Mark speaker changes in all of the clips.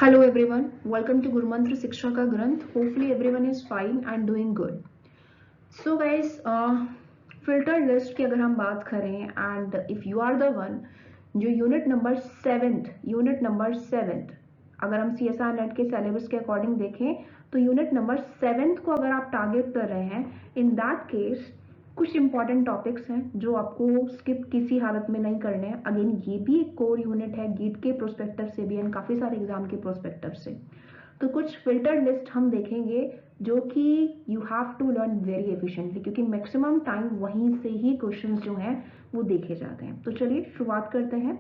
Speaker 1: Hello everyone, welcome to Guru Mantra Shiksha का ग्रंथ. Hopefully everyone is fine and doing good. So guys, filter list की अगर हम बात करें and if you are the one जो यूनिट नंबर सेवेंथ अगर हम CSR नेट के सिलेबस के अकॉर्डिंग देखें तो यूनिट नंबर सेवेंथ को अगर आप टारगेट कर रहे हैं, इन दैट केस कुछ इंपॉर्टेंट टॉपिक्स हैं जो आपको स्किप किसी हालत में नहीं करने हैं. अगेन ये भी एक कोर यूनिट है गीट के प्रोस्पेक्टिव से भी एंड काफ़ी सारे एग्जाम के प्रोस्पेक्टिव से. तो कुछ फिल्टर लिस्ट हम देखेंगे जो कि you have to learn very efficiently, क्योंकि मैक्सिमम टाइम वहीं से ही क्वेश्चंस जो हैं वो देखे जाते हैं. तो चलिए शुरुआत करते हैं.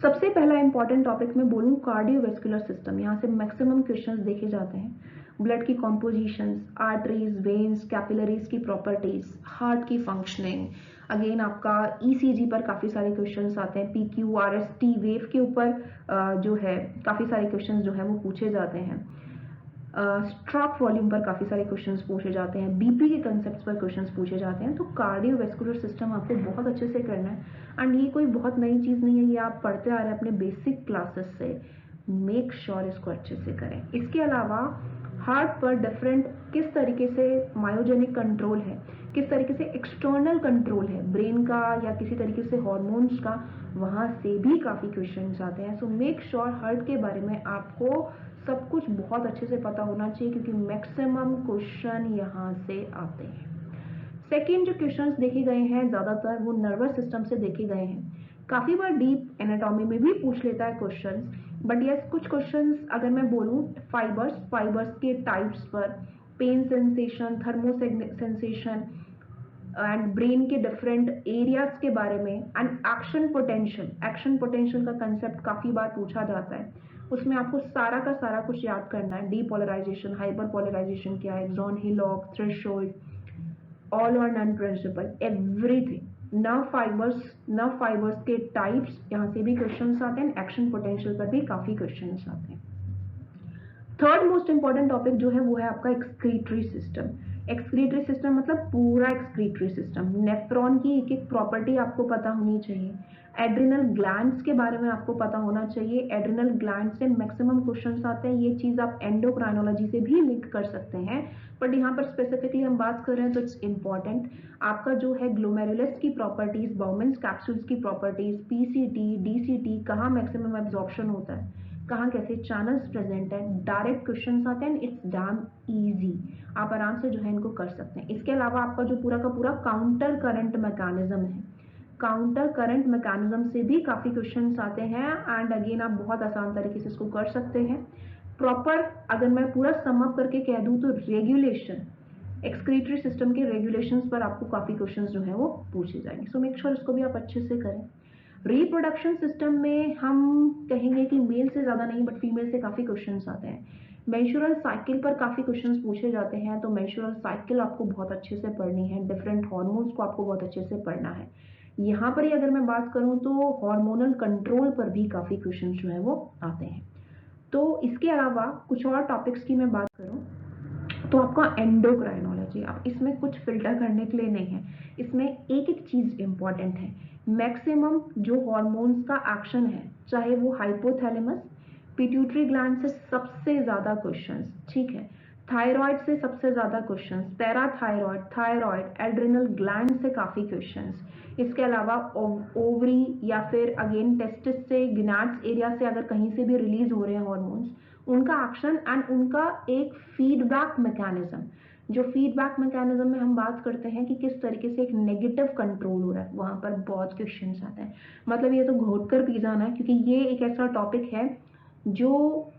Speaker 1: सबसे पहला इंपॉर्टेंट टॉपिक मैं बोलूँ कार्डियोवेस्कुलर सिस्टम. यहाँ से मैक्सिमम क्वेश्चंस देखे जाते हैं. ब्लड की कॉम्पोजिशंस, आर्टरीज, वेन्स, कैपिलरीज की प्रॉपर्टीज, हार्ट की फंक्शनिंग. अगेन आपका ईसीजी पर काफ़ी सारे क्वेश्चंस आते हैं. पीक्यू, आरएसटी, वेव के ऊपर जो है काफ़ी सारे क्वेश्चंस जो है वो पूछे जाते हैं. स्ट्रोक वॉल्यूम पर काफ़ी सारे क्वेश्चंस पूछे जाते हैं. बीपी के कंसेप्ट पर क्वेश्चंस पूछे जाते हैं. तो कार्डियोवेस्कुलर सिस्टम आपको बहुत अच्छे से करना है एंड ये कोई बहुत नई चीज़ नहीं है, ये आप पढ़ते आ रहे हैं अपने बेसिक क्लासेस से. मेक श्योर इसको अच्छे से करें. इसके अलावा हार्ट पर डिफरेंट किस तरीके से मायोजेनिक कंट्रोल है, किस तरीके से एक्सटर्नल कंट्रोल है ब्रेन का या किसी तरीके से हॉर्मोन्स का, वहाँ से भी काफ़ी क्वेश्चंस आते हैं. सो मेक श्योर हार्ट के बारे में आपको सब कुछ बहुत अच्छे से पता होना चाहिए क्योंकि मैक्सिमम क्वेश्चन यहाँ से आते हैं. सेकेंड जो क्वेश्चंस देखे गए हैं ज़्यादातर वो नर्वस सिस्टम से देखे गए हैं. काफ़ी बार डीप एनाटॉमी में भी पूछ लेता है क्वेश्चंस, बट यस कुछ क्वेश्चंस अगर मैं बोलूँ फाइबर्स के टाइप्स पर, pain sensation, thermo sensation and brain के डिफरेंट एरियाज के बारे में एंड एक्शन पोटेंशियल का कंसेप्ट काफ़ी बार पूछा जाता है. उसमें आपको सारा का सारा कुछ याद करना है. डीपोलराइजेशन, हाइपरपोलराइजेशन क्या है, एक्सॉन, हिलॉक, थ्रेशोल्ड, ऑल और none principle, everything. Nerve fibres के टाइप्स, यहाँ से भी क्वेश्चंस आते हैं. एक्शन पोटेंशियल पर भी काफ़ी क्वेश्चंस आते हैं. थर्ड मोस्ट इंपॉर्टेंट टॉपिक जो है वो है आपका एक्सक्रीटरी सिस्टम. एक्सक्रीटरी सिस्टम मतलब पूरा एक्सक्रीटरी सिस्टम. नेफ्रॉन की एक एक प्रॉपर्टी आपको पता होनी चाहिए. एड्रिनल ग्लैंड्स के बारे में आपको पता होना चाहिए. एड्रिनल ग्लैंड से मैक्सिमम क्वेश्चंस आते हैं. ये चीज़ आप एंडोक्राइनोलॉजी से भी लिंक कर सकते हैं, बट यहाँ पर स्पेसिफिकली हम बात कर रहे हैं तो इट्स इंपॉर्टेंट. आपका जो है ग्लोमेरुलस की प्रॉपर्टीज, बाउमेंस कैप्सूल्स की प्रॉपर्टीज, पीसीटी, डीसीटी, कहाँ मैक्सिमम एब्जॉर्प्शन होता है, कहाँ कैसे चैनल्स प्रेजेंट है, डायरेक्ट क्वेश्चंस आते हैं. इट्स डैम इजी, आप आराम से जो है इनको कर सकते हैं. इसके अलावा आपका जो पूरा का पूरा काउंटर करंट मैकेनिज्म है, काउंटर करंट मैकेनिज्म से भी काफ़ी क्वेश्चंस आते हैं एंड अगेन आप बहुत आसान तरीके से इसको कर सकते हैं. प्रॉपर अगर मैं पूरा सम अप करके कह दूं तो रेगुलेशन, एक्सक्रीटरी सिस्टम के रेगुलेशंस पर आपको काफ़ी क्वेश्चंस जो है वो पूछे जाएंगे. सो मेक श्योर इसको भी आप अच्छे से करें. रिप्रोडक्शन सिस्टम में हम कहेंगे कि मेल से ज़्यादा नहीं बट फीमेल से काफ़ी क्वेश्चंस आते हैं. मेंस्ट्रुअल साइकिल पर काफ़ी क्वेश्चंस पूछे जाते हैं. तो मेंस्ट्रुअल साइकिल आपको बहुत अच्छे से पढ़नी है. डिफरेंट हार्मोन्स को आपको बहुत अच्छे से पढ़ना है. यहाँ पर ही अगर मैं बात करूँ तो हार्मोनल कंट्रोल पर भी काफ़ी क्वेश्चंस जो है वो आते हैं. तो इसके अलावा कुछ और टॉपिक्स की मैं बात करूँ तो आपका एंडोक्राइनोलॉजी, आप इसमें कुछ फिल्टर करने के लिए नहीं है. इसमें एक एक चीज़ इंपॉर्टेंट है. मैक्सिमम जो हॉर्मोन्स का एक्शन है, चाहे वो हाइपोथैलेमस, पिट्यूटरी ग्लैंड से सबसे ज़्यादा क्वेश्चंस, ठीक है, थायराइड से सबसे ज़्यादा questions, parathyroid, thyroid, adrenal gland से काफ़ी क्वेश्चंस. इसके अलावा ओवरी या फिर अगेन टेस्टिस से, गिनाट्स एरिया से अगर कहीं से भी रिलीज हो रहे हैं हॉर्मोन्स, उनका एक्शन एंड उनका एक फीडबैक मैकेनिज्म. जो फीडबैक मैकेनिज्म में हम बात करते हैं कि किस तरीके से एक नेगेटिव कंट्रोल हो रहा है, वहाँ पर बहुत क्वेश्चंस आते हैं. मतलब ये तो घोट कर पी जाना है क्योंकि ये एक ऐसा टॉपिक है जो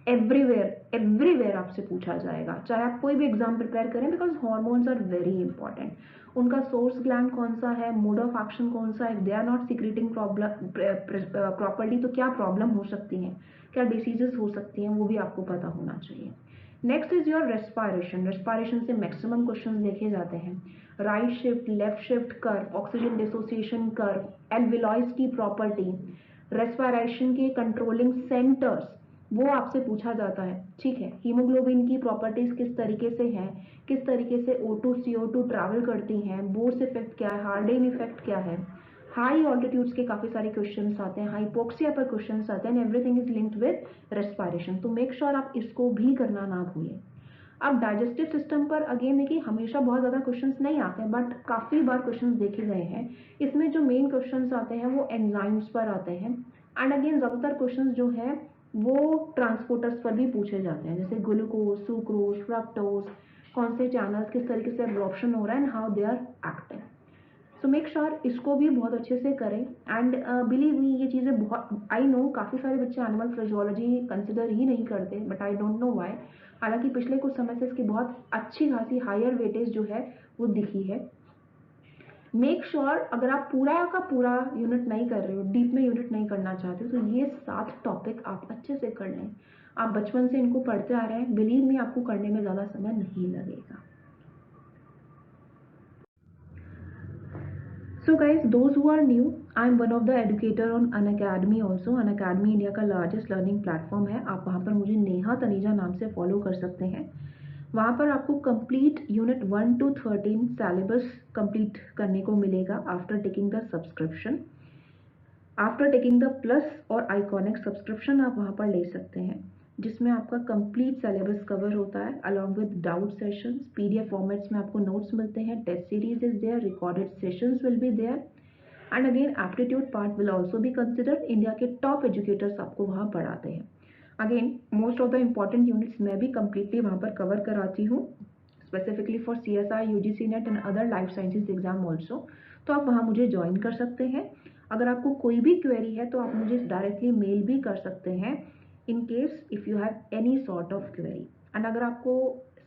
Speaker 1: एवरीवेयर आपसे पूछा जाएगा, चाहे आप कोई भी एग्जाम प्रिपेयर करें, because hormones are very important. उनका सोर्स ग्लैंड कौन सा है, मोड ऑफ एक्शन कौन सा है, they are not secreting properly तो क्या प्रॉब्लम हो सकती है, क्या डिसीजेस हो सकती हैं, वो भी आपको पता होना चाहिए. Next is your respiration. Respiration से मैक्सिमम क्वेश्चन देखे जाते हैं. Right shift, left shift curve, oxygen dissociation curve, alveoli's की प्रॉपर्टी, रेस्पायरेशन के कंट्रोलिंग सेंटर्स, वो आपसे पूछा जाता है. ठीक है, हीमोग्लोबिन की प्रॉपर्टीज किस तरीके से हैं, किस तरीके से O2 CO2 ट्रैवल करती हैं, बोर्स इफेक्ट क्या है, हार्डेन इफेक्ट क्या है, हाई ऑल्टीट्यूड्स के काफ़ी सारे क्वेश्चंस आते हैं, हाइपोक्सिया पर क्वेश्चंस आते हैं, everything is linked with respiration, तो मेक श्योर आप इसको भी करना ना भूलें। अब डाइजेस्टिव सिस्टम पर अगेन देखिए हमेशा बहुत ज़्यादा क्वेश्चंस नहीं आते हैं, बट काफ़ी बार क्वेश्चंस देखे गए हैं। इसमें जो मेन क्वेश्चंस आते हैं वो एंजाइम्स पर आते हैं, एंड अगेन ज़्यादातर क्वेश्चंस जो है वो ट्रांसपोर्टर्स पर भी पूछे जाते हैं, जैसे ग्लूकोज, सुक्रोज, फ्रक्टोज, कौन से चैनल्स किस तरीके से एब्जॉर्प्शन हो रहा है and how they are acting. So make sure इसको भी बहुत अच्छे से करें। एंड बिलीव मी, ये चीज़ें बहुत, आई नो काफ़ी सारे बच्चे एनिमल फिजियोलॉजी कंसिडर ही नहीं करते, but I don't know why. हालांकि पिछले कुछ समय से इसकी बहुत अच्छी खासी हायर वेटेज जो है वो दिखी है। मेक श्योर अगर आप पूरा का पूरा यूनिट नहीं कर रहे हो, डीप में यूनिट नहीं करना चाहते हो, तो ये 7 टॉपिक आप अच्छे से कर लें। आप बचपन से इनको पढ़ते आ रहे हैं, बिलीव मी आपको करने में ज़्यादा समय नहीं लगेगा। So guys, those who are new, I am one of the educator on Unacademy also. Unacademy India का लार्जेस्ट लर्निंग प्लेटफॉर्म है। आप वहाँ पर मुझे नेहा तनीजा नाम से फॉलो कर सकते हैं। वहाँ पर आपको complete unit 1 to 13 syllabus complete करने को मिलेगा after taking the subscription. After taking the plus और आइकॉनिक सब्सक्रिप्शन आप वहाँ पर ले सकते हैं, जिसमें आपका कंप्लीट सिलेबस कवर होता है along with doubt sessions, PDF formats में आपको नोट्स मिलते हैं, test series is there, recorded sessions will be there, and again aptitude part will also be considered. India के टॉप एजुकेटर्स आपको वहाँ पढ़ाते हैं। Again most of the important units मैं भी कम्प्लीटली वहाँ पर कवर कराती हूँ, specifically for CSI, UGC net and other life sciences exam also. तो आप वहाँ मुझे ज्वाइन कर सकते हैं। अगर आपको कोई भी क्वेरी है तो आप मुझे डायरेक्टली मेल भी कर सकते हैं, in case if you have any sort of query. And अगर आपको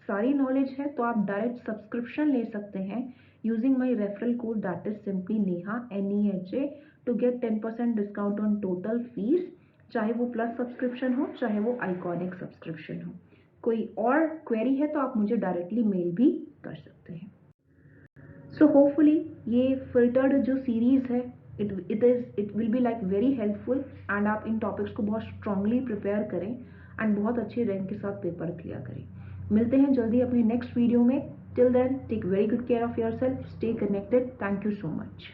Speaker 1: सारी नॉलेज है तो आप डायरेक्ट सब्सक्रिप्शन ले सकते हैं using my referral code that is simply Neha NEHA to get 10% discount on total fees, चाहे वो प्लस सब्सक्रिप्शन हो चाहे वो आइकॉनिक सब्सक्रिप्शन हो। कोई और क्वेरी है तो आप मुझे डायरेक्टली मेल भी कर सकते हैं। सो होपफुली ये फिल्टर्ड जो सीरीज़ है it will be like very helpful, and आप इन टॉपिक्स को बहुत स्ट्रांगली प्रिपेयर करें एंड बहुत अच्छे रैंक के साथ पेपर क्लियर करें। मिलते हैं जल्दी अपने नेक्स्ट वीडियो में। Till then take very good care of yourself, stay connected, thank you so much.